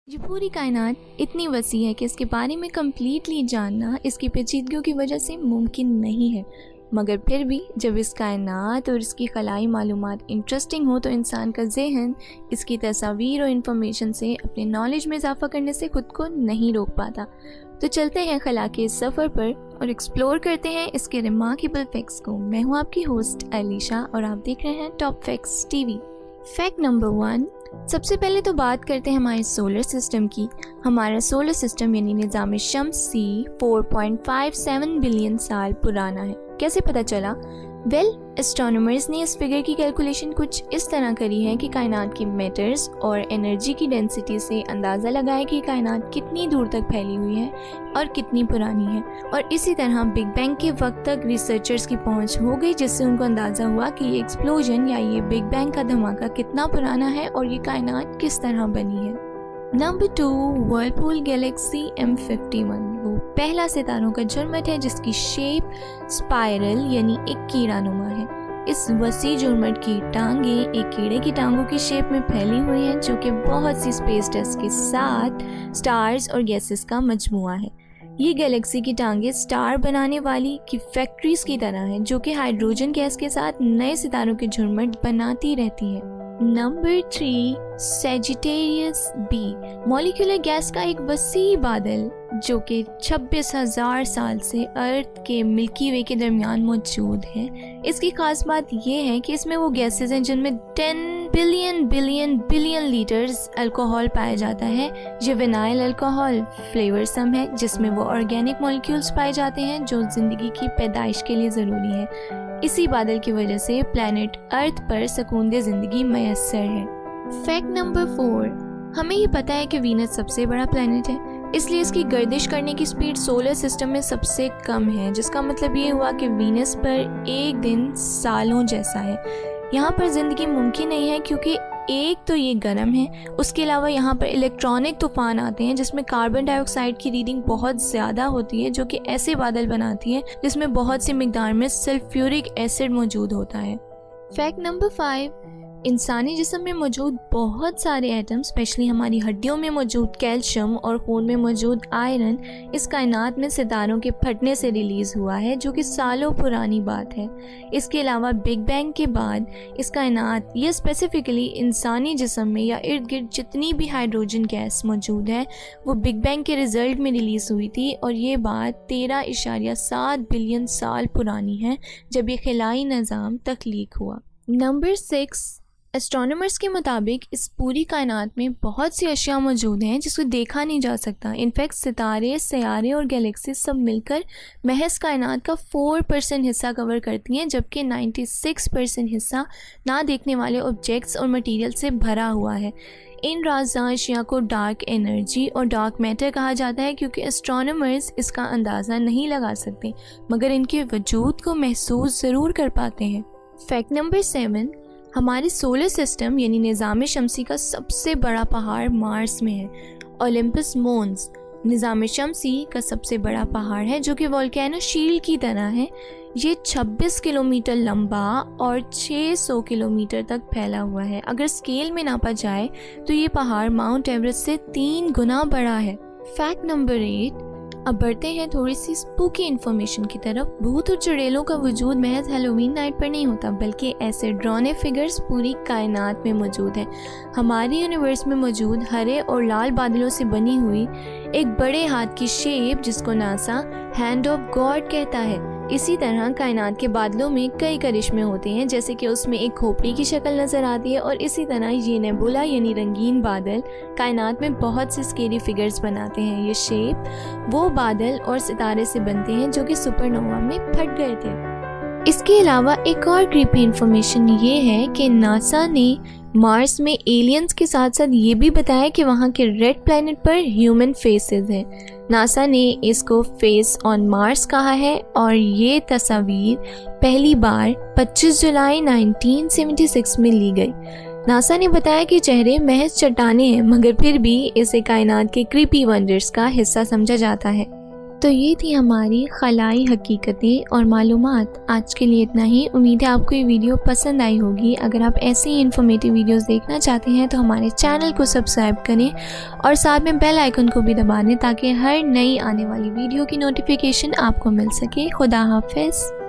ये पूरी कायनात इतनी वसी है कि इसके बारे में कम्प्लीटली जानना इसकी पेचीदगियों की वजह से मुमकिन नहीं है। मगर फिर भी जब इस कायनात और इसकी खलाई मालूमात इंटरेस्टिंग हो तो इंसान का जहन इसकी तस्वीर और इन्फॉर्मेशन से अपने नॉलेज में इजाफा करने से खुद को नहीं रोक पाता। तो चलते हैं खला के इस सफ़र पर और एक्सप्लोर करते हैं इसके रिमार्केबल फैक्ट्स को। मैं हूँ आपकी होस्ट अलीशा और आप देख रहे हैं top facts TV. Fact number 1, सबसे पहले तो बात करते हैं हमारे सोलर सिस्टम की। हमारा सोलर सिस्टम यानी निज़ाम शम्सी 4.57 बिलियन साल पुराना है। कैसे पता चला? एस्ट्रोनॉमर्स ने इस फिगर की कैलकुलेशन कुछ इस तरह करी है कि कायनात की मैटर्स और एनर्जी की डेंसिटी से अंदाज़ा लगाया कि कायनात कितनी दूर तक फैली हुई है और कितनी पुरानी है। और इसी तरह बिग बैंग के वक्त तक रिसर्चर्स की पहुंच हो गई, जिससे उनको अंदाज़ा हुआ कि ये एक्सप्लोजन या ये बिग बैंग का धमाका कितना पुराना है और ये कायनात किस तरह बनी है। नंबर 2, वर्लपूल गैलेक्सी M51 वो पहला सितारों का झुरमुट है जिसकी शेप स्पाइरल यानी एक कीड़ानुमा है। इस वसी झुरमुट की टांगे एक कीड़े की टांगों की शेप में फैली हुई हैं, जो कि बहुत सी स्पेस डस्ट के साथ स्टार्स और गैसेस का मजमुआ है। ये गैलेक्सी की टांगे स्टार बनाने वाली की फैक्ट्रीज की तरह हैं, जो कि हाइड्रोजन गैस के साथ नए सितारों के झुरमुट बनाती रहती हैं। Number 3, Sagittarius B molecular gas का एक वसी बादल जो कि 26,000 साल से अर्थ के मिल्की वे के दरमियान मौजूद है। इसकी खास बात यह है कि इसमें वो गैसेस हैं जिनमें 10 बिलियन लीटर्स अल्कोहल पाया जाता है। ये विनाइल अल्कोहल फ्लेवरसम है, जिसमें वो ऑर्गेनिक मॉलिक्यूल्स पाए जाते हैं जो जिंदगी की पैदाइश के लिए ज़रूरी है। इसी बादल की वजह से प्लैनेट अर्थ पर सकून ज़िंदगी मैसर है। फैक्ट नंबर 4, हमें ये पता है कि वीनस सबसे बड़ा प्लैनेट है, इसलिए इसकी गर्दिश करने की स्पीड सोलर सिस्टम में सबसे कम है, जिसका मतलब ये हुआ कि वीनस पर एक दिन सालों जैसा है। यहाँ पर ज़िंदगी मुमकिन नहीं है क्योंकि एक तो ये गर्म है, उसके अलावा यहाँ पर इलेक्ट्रॉनिक तूफान आते हैं जिसमें कार्बन डाइऑक्साइड की रीडिंग बहुत ज़्यादा होती है, जो कि ऐसे बादल बनाती है जिसमें बहुत सी मिकदार में सल्फ्यूरिक एसिड मौजूद होता है। फैक्ट नंबर 5, इंसानी जिस्म में मौजूद बहुत सारे एटम, स्पेशली हमारी हड्डियों में मौजूद कैल्शियम और खून में मौजूद आयरन इस कायनात में सितारों के फटने से रिलीज़ हुआ है, जो कि सालों पुरानी बात है। इसके अलावा बिग बैंग के बाद इस कायनात या स्पेसिफिकली इंसानी जिस्म में या इर्द गिर्द जितनी भी हाइड्रोजन गैस मौजूद है वो बिग बैंग के रिज़ल्ट में रिलीज़ हुई थी, और ये बात 13.7 बिलियन साल पुरानी है जब ये खिलाई निज़ाम तख्लीक हुआ। नंबर 6, एस्ट्रोनॉमर्स के मुताबिक इस पूरी कायनात में बहुत सी अशिया मौजूद हैं जिसको देखा नहीं जा सकता। इनफैक्ट सितारे, सैयारे और गैलेक्सी सब मिलकर महज कायनात का 4% हिस्सा कवर करती हैं, जबकि 96% हिस्सा ना देखने वाले ऑब्जेक्ट्स और मटेरियल से भरा हुआ है। इन राज़दार अशिया को डार्क एनर्जी और डार्क मैटर कहा जाता है, क्योंकि एस्ट्रोनॉमर्स इसका अंदाज़ा नहीं लगा सकते मगर इनके वजूद को महसूस ज़रूर कर पाते हैं। फैक्ट नंबर 7, हमारे सोलर सिस्टम यानी निज़ाम शम्सी का सबसे बड़ा पहाड़ मार्स में है। ओलंपस मोन्स निज़ाम शम्सी का सबसे बड़ा पहाड़ है, जो कि वोल्केनो शील्ड की तरह है। ये 26 किलोमीटर लंबा और 600 किलोमीटर तक फैला हुआ है। अगर स्केल में नापा जाए तो ये पहाड़ माउंट एवरेस्ट से 3 गुना बड़ा है। फैक्ट नंबर 8, अब बढ़ते हैं थोड़ी सी स्पूकी इन्फॉर्मेशन की तरफ। भूत और चुड़ैलों का वजूद महज हैलोवीन नाइट पर नहीं होता, बल्कि ऐसे ड्रोने फिगर्स पूरी कायनात में मौजूद हैं। हमारे यूनिवर्स में मौजूद हरे और लाल बादलों से बनी हुई एक बड़े हाथ की शेप जिसको नासा हैंड ऑफ गॉड कहता है। इसी तरह कायनात के बादलों में कई करिश्मे होते हैं, जैसे कि उसमें एक खोपड़ी की शक्ल नज़र आती है, और इसी तरह ये नेबुला यानी रंगीन बादल कायनात में बहुत से स्केरी फिगर्स बनाते हैं। ये शेप वो बादल और सितारे से बनते हैं जो कि सुपरनोवा में फट गए थे। इसके अलावा एक और क्रीपी इन्फॉर्मेशन ये है कि नासा ने मार्स में एलियंस के साथ साथ ये भी बताया कि वहाँ के रेड प्लैनेट पर ह्यूमन फेसेस हैं। नासा ने इसको फेस ऑन मार्स कहा है, और ये तस्वीर पहली बार 25 जुलाई 1976 में ली गई। नासा ने बताया कि चेहरे महज चट्टाने हैं, मगर फिर भी इसे कायनात के क्रीपी वंडर्स का हिस्सा समझा जाता है। तो ये थी हमारी खलाई हकीकतें और मालूमात। आज के लिए इतना ही। उम्मीद है आपको ये वीडियो पसंद आई होगी। अगर आप ऐसे ही इन्फॉर्मेटिव वीडियोस देखना चाहते हैं तो हमारे चैनल को सब्सक्राइब करें और साथ में बेल आइकन को भी दबा दें ताकि हर नई आने वाली वीडियो की नोटिफिकेशन आपको मिल सके। खुदा हाफिज़।